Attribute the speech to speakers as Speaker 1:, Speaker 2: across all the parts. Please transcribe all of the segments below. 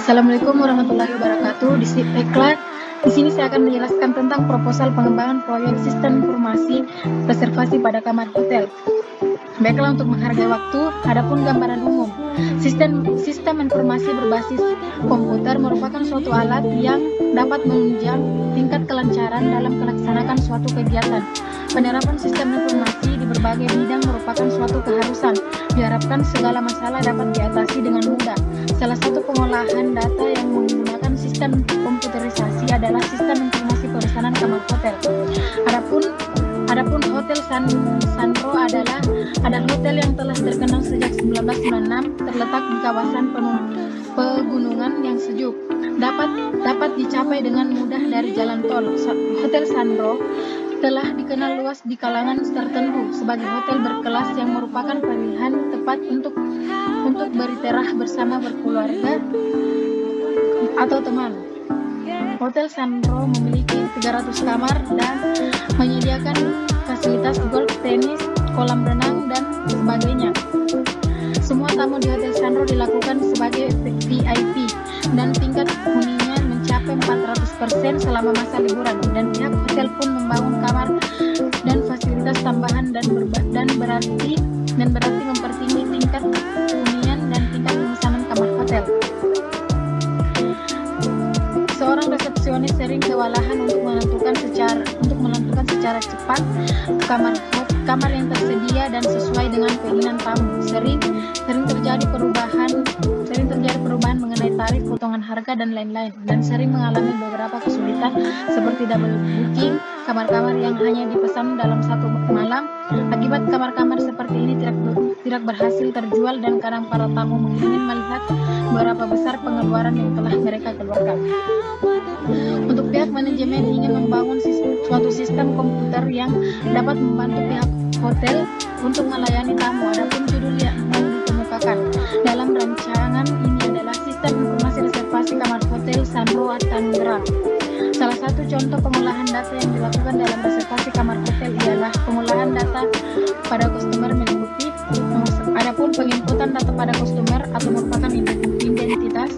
Speaker 1: Assalamualaikum warahmatullahi wabarakatuh. Di sini saya akan menjelaskan tentang proposal pengembangan proyek sistem informasi reservasi pada kamar hotel. Baiklah, untuk menghargai waktu, adapun gambaran umum. Sistem informasi berbasis komputer merupakan suatu alat yang dapat menunjang tingkat kelancaran dalam melaksanakan suatu kegiatan. Penerapan sistem informasi di berbagai bidang merupakan suatu keharusan. Diharapkan segala masalah dapat diatasi dengan mudah. Salah satu pengolahan data yang menggunakan sistem komputerisasi adalah sistem informasi pemesanan kamar hotel. Adapun Hotel Sandro adalah hotel yang telah terkenal sejak 1996, terletak di kawasan pegunungan yang sejuk. Dapat dicapai dengan mudah dari jalan tol. Hotel Sandro telah dikenal luas di kalangan tertentu sebagai hotel berkelas yang merupakan pilihan tepat untuk beristirahat bersama berkeluarga atau teman. Hotel Sandro memiliki 300 kamar dan menyediakan fasilitas golf, tenis, kolam renang, dan sebagainya. Semua tamu di Hotel Sandro dilakukan sebagai VIP dan tingkat huninya mencapai 400% selama masa liburan, dan pihak hotel pun membangun kamar dan fasilitas tambahan dan berarti mempertinggi tingkat hunian dan tingkat pemesanan kamar hotel. Seorang resepsionis sering kewalahan untuk menentukan secara cepat kamar yang tersedia dan sesuai dengan keinginan tamu. Sering terjadi perubahan mengenai tarif, potongan harga, dan lain-lain, dan sering mengalami beberapa kesulitan seperti double booking kamar-kamar yang hanya dipesan dalam satu malam. Akibat kamar-kamar seperti ini tidak berhasil terjual, dan kadang para tamu ingin melihat berapa besar pengeluaran yang telah mereka keluarkan. Untuk pihak manajemen ingin membangun suatu sistem komputer yang dapat membantu pihak hotel untuk melayani tamu. Adapun judul yang dikemukakan dalam rancangan ini adalah Sistem Informasi Reservasi Kamar Hotel Sandro Tangerang. Salah satu contoh pengolahan data yang dilakukan dalam reservasi kamar hotel ialah pengolahan data pada customer meliputi adapun penginputan data pada customer atau merupakan identitas.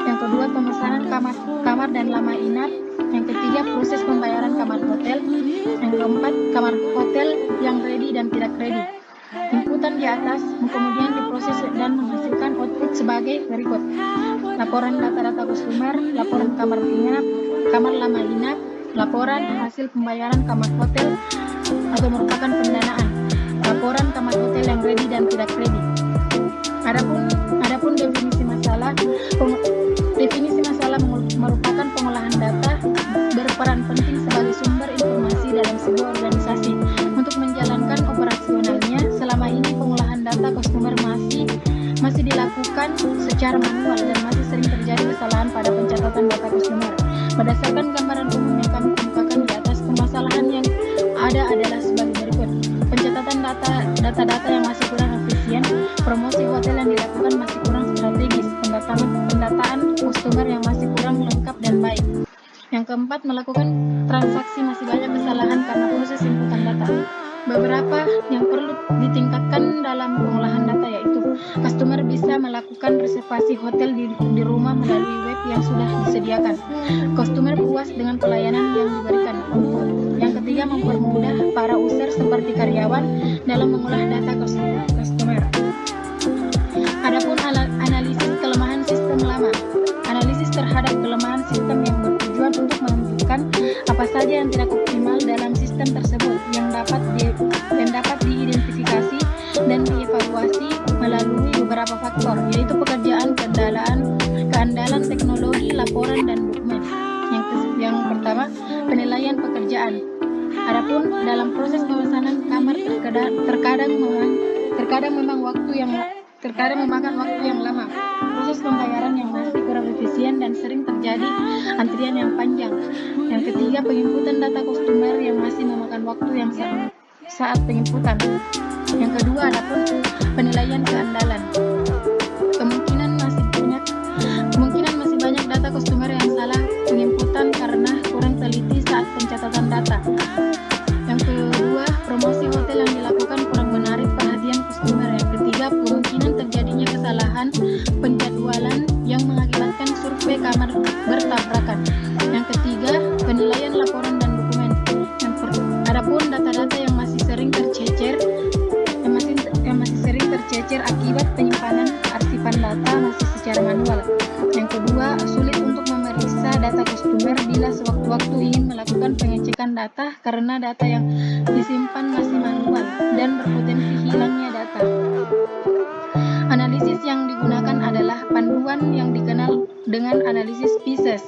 Speaker 1: Yang kedua, pemesanan kamar dan lama inap. Yang ketiga, proses pembayaran kamar hotel. Yang keempat, kamar hotel yang ready dan tidak ready. Inputan di atas kemudian diproses dan menghasilkan output sebagai berikut: laporan data-data customer, laporan kamar inap, kamar lama inap, laporan hasil pembayaran kamar hotel atau merupakan pendanaan, laporan kamar hotel yang ready dan tidak ready. Adapun definisi masalah merupakan pengolahan data berperan penting sebagai sumber informasi dalam sebuah organisasi. Untuk menjalankan operasionalnya, selama ini pengolahan data customer masih dilakukan secara manual dan masih sering terjadi kesalahan pada pencatatan data customer. Berdasarkan gambaran umum yang kami kemukakan di atas, permasalahan yang ada adalah sebagai berikut: pencatatan data-data yang masih kurang efisien, promosi hotel yang dilakukan masih kurang strategis, pendataan customer yang masih kurang lengkap dan baik. Yang keempat, melakukan transaksi masih banyak kesalahan karena proses inputan data. Beberapa yang perlu ditingkatkan dalam pengolahan data yaitu: customer bisa melakukan reservasi hotel di rumah melalui web yang sudah disediakan. Customer puas dengan pelayanan yang diberikan. Yang ketiga, mempermudah para user seperti karyawan dalam mengolah data customer. Adapun analisis kelemahan sistem lama. Analisis terhadap kelemahan sistem yang bertujuan untuk menentukan apa saja yang tidak optimal dalam sistem tersebut yang dapat diidentifikasi dan dievaluasi melalui beberapa faktor, yaitu pekerjaan, keandalan teknologi, laporan, dan dokumen. Yang pertama, penilaian pekerjaan. Adapun dalam proses pemesanan kamar terkadang memakan waktu yang lama. Proses pembayaran yang masih kurang efisien dan sering terjadi antrian yang panjang. Yang ketiga, penginputan data customer yang masih memakan waktu yang saat penginputan. Yang kedua, adapun penilaian keandalan. Kemungkinan masih banyak data customer yang salah penginputan karena kurang teliti saat pencatatan data. Yang kedua, promosi hotel yang dilakukan kurang menarik perhatian customer. Yang ketiga, kemungkinan terjadinya kesalahan penjadwalan yang mengakibatkan data karena data yang disimpan masih manual dan berpotensi hilangnya data. Analisis yang digunakan adalah panduan yang dikenal dengan analisis PISES,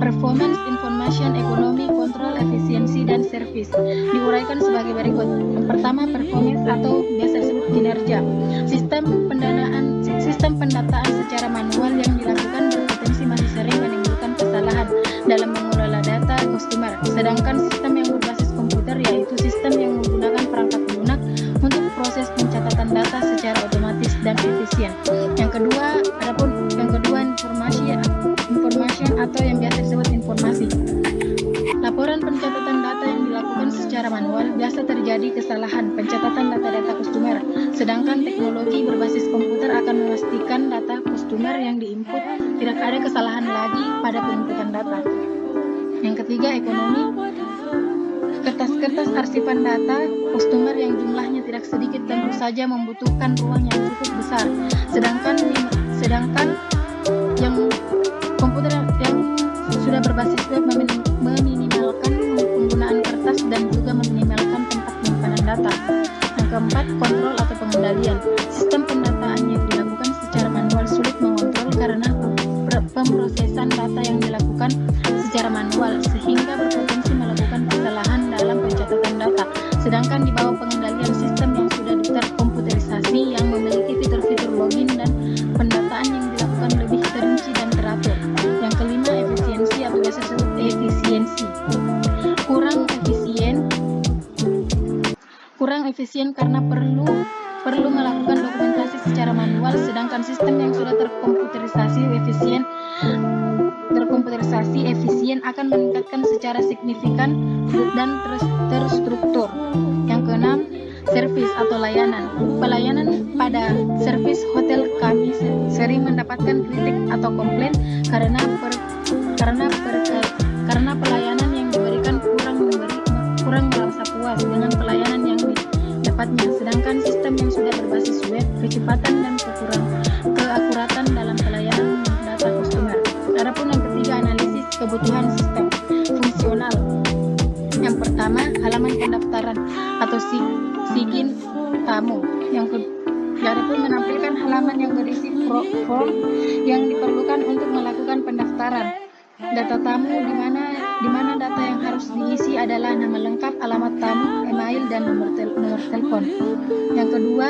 Speaker 1: Performance, Information, Economy, Control, Efisiensi, dan Service. Diuraikan sebagai berikut. Yang pertama, performance atau biasa disebut kinerja. Sistem pendataan secara manual yang dilakukan berpotensi masih sering menimbulkan kesalahan dalam mengelola data customer. Sedangkan sistem yang berbasis komputer yaitu sistem yang menggunakan perangkat lunak untuk proses pencatatan data secara otomatis dan efisien. Yang kedua, information atau yang biasa disebut informasi. Laporan pencatatan data yang dilakukan secara manual biasa terjadi kesalahan pencatatan data-data customer, sedangkan teknologi berbasis komputer akan memastikan data customer yang diinput tidak ada kesalahan lagi pada penginputan data. Yang ketiga, ekonomi. Kertas-kertas arsipan data customer yang jumlahnya tidak sedikit tentu saja membutuhkan ruang yang cukup besar, sedangkan yang komputer yang sudah berbasis web meminimalkan penggunaan kertas dan juga meminimalkan tempat penyimpanan data. Yang keempat, kontrol atau pengendalian. Sistem pendataan yang dilakukan secara manual sulit mengontrol karena pemrosesan data yang dilakukan secara manual sehingga berpotensi melakukan kesalahan dalam pencatatan data. Sedangkan di bawah pengendalian sistem yang sudah terkomputerisasi yang memiliki fitur-fitur login dan pendataan yang dilakukan lebih terinci dan teratur. Yang kelima, efisiensi atau biasa disebut efisiensi. Kurang efisien karena perlu melakukan dokumentasi secara manual, sedangkan sistem yang sudah terkomputerisasi efisien akan meningkatkan secara signifikan dan terstruktur. Yang keenam, servis atau layanan. Pelayanan pada servis hotel kami sering mendapatkan kritik atau komplain karena pelayanan yang diberikan kurang merasa puas dengan pelayanan yang didapatnya. Sedangkan sistem yang sudah berbasis web, kecepatan dan keakuratan dalam pelayanan data customer. Adapun yang ketiga, analisis kebutuhan sistem fungsional. Yang pertama, halaman pendaftaran atau sigin tamu. Adapun menampilkan halaman yang berisi form yang diperlukan untuk melakukan pendaftaran. Data tamu di mana data yang harus diisi adalah nama lengkap, alamat tamu, email, dan nomor telepon. Yang kedua,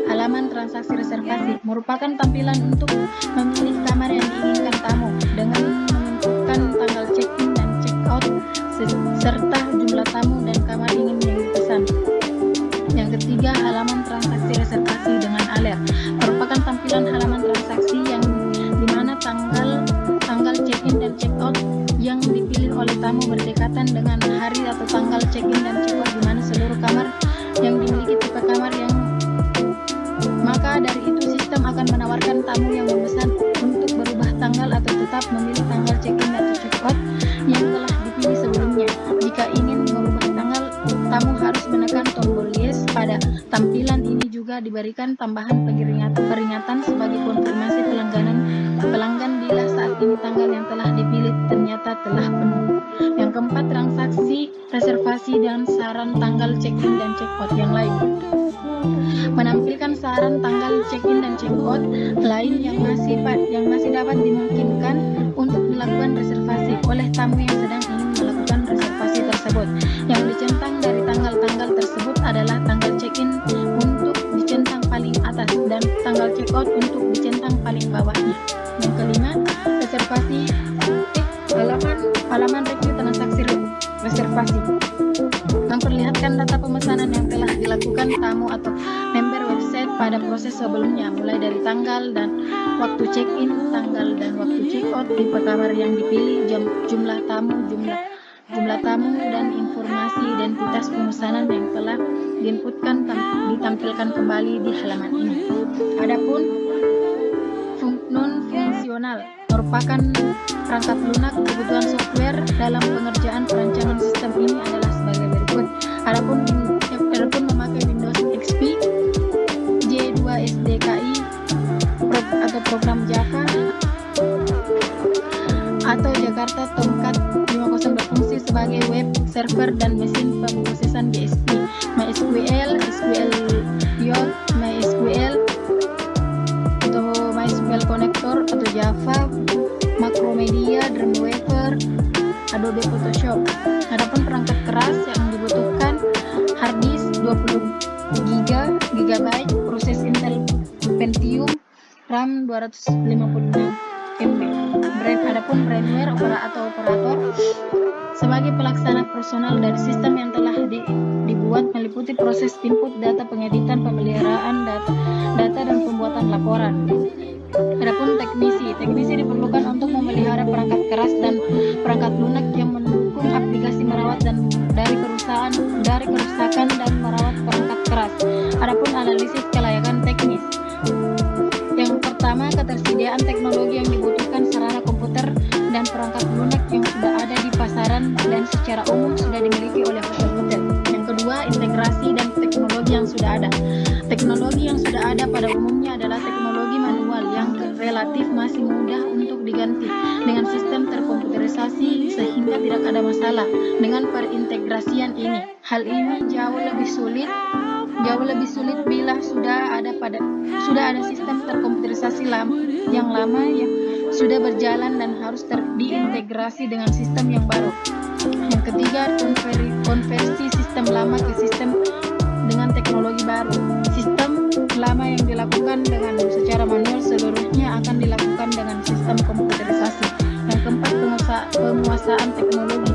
Speaker 1: halaman transaksi reservasi merupakan tampilan untuk memilih kamar yang diinginkan tamu dengan menentukan tanggal check-in dan check-out serta jumlah tamu dan kamar ingin yang dipesan. Yang ketiga, halaman transaksi reservasi dengan alert merupakan tampilan halaman transaksi yang dimana tanggal check-in dan check-out yang dipilih oleh tamu berdekatan dengan hari atau tanggal check-in dan check-out di mana seluruh kamar yang dimiliki tipe kamar yang maka dari itu sistem akan menawarkan tamu yang memesan untuk berubah tanggal atau tetap memilih tanggal check-in atau check-out yang telah dipilih sebelumnya. Jika ingin merubah tanggal, tamu harus menekan tombol yes. Pada tampilan ini juga diberikan tambahan peringatan sebagai konfirmasi pelanggan bila saat ini tanggal yang telah dipilih ternyata telah penuh. Yang keempat, transaksi reservasi dan saran tanggal check-in dan check-out yang lain. Menampilkan saran tanggal check-in dan check-out lain yang masih dapat dimungkinkan untuk dilakukan reservasi oleh tamu yang sedang ingin melakukan reservasi tersebut. Yang dicentang dari tanggal-tanggal tersebut adalah tanggal check-in untuk dicentang paling atas dan tanggal check-out untuk dicentang paling bawahnya. Yang kelima, reservasi halaman review transaksi reservasi memperlihatkan data pemesanan yang telah dilakukan tamu atau member website pada proses sebelumnya, mulai dari tanggal dan waktu check-in, tanggal dan waktu check-out, tipe kamar yang dipilih, jumlah tamu dan informasi identitas pemesanan yang telah diinputkan ditampilkan kembali di halaman ini. Adapun non-fungsional merupakan perangkat lunak kebutuhan software dalam pengerjaan perancangan sistem ini adalah sebagai berikut. Adapun memakai Windows XP, J2 SDKI atau program Java atau Jakarta Tomcat 50 berfungsi sebagai web server server dan mesin pemrosesan DSP, MySQL, SQL Yolt, MySQL atau MySQL Connector atau Java, Macromedia, Dreamweaver, Adobe Photoshop. Adapun perangkat keras yang dibutuhkan hard disk 20 GB, proses Intel Pentium, RAM 256 MB. Adapun brainware atau operator sebagai pelaksana personal dari sistem yang telah dibuat meliputi proses input data, pengeditan, pemeliharaan data dan pembuatan laporan. Adapun teknisi diperlukan untuk memelihara perangkat keras dan perangkat lunak yang mendukung aplikasi merawat dan dari kerusakan dan merawat perangkat keras. Adapun analisis kelayakan teknis. Yang pertama, ketersediaan teknologi yang dibutuhkan sarana komputer dan perangkat lunak yang sudah ada di pasaran dan secara umum sudah dimiliki oleh hotel-hotel. Yang kedua, integrasi dan teknologi yang sudah ada. Teknologi yang sudah ada pada umumnya adalah teknologi manual yang relatif masih mudah untuk diganti dengan sistem terkomputerisasi sehingga tidak ada masalah dengan perintegrasian ini. Hal ini jauh lebih sulit bila sudah ada sistem terkomputerisasi yang lama yang sudah berjalan dan harus diintegrasi dengan sistem yang baru. Yang ketiga, konversi sistem lama ke sistem dengan teknologi baru. Sistem lama yang dilakukan dengan secara manual seluruhnya akan dilakukan dengan sistem komputerisasi. Yang keempat, penguasaan teknologi.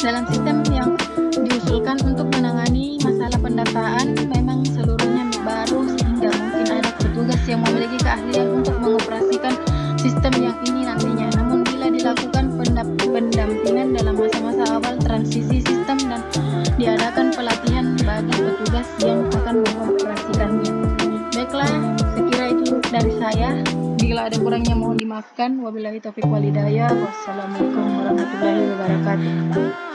Speaker 1: Dalam sistem yang diusulkan untuk menangani masalah pendataan memang seluruhnya baru sehingga mungkin ada petugas yang memiliki keahlian untuk mengoperasikan sistem yang ini nantinya. Namun bila dilakukan pendampingan dalam masa-masa awal transisi sistem dan diadakan pelatihan bagi petugas yang akan mengoperasikannya. Baiklah, sekira itu dari saya. Bila ada kurangnya mohon dimaafkan. Wabillahi taufiq wal hidayah. Wassalamualaikum warahmatullahi wabarakatuh.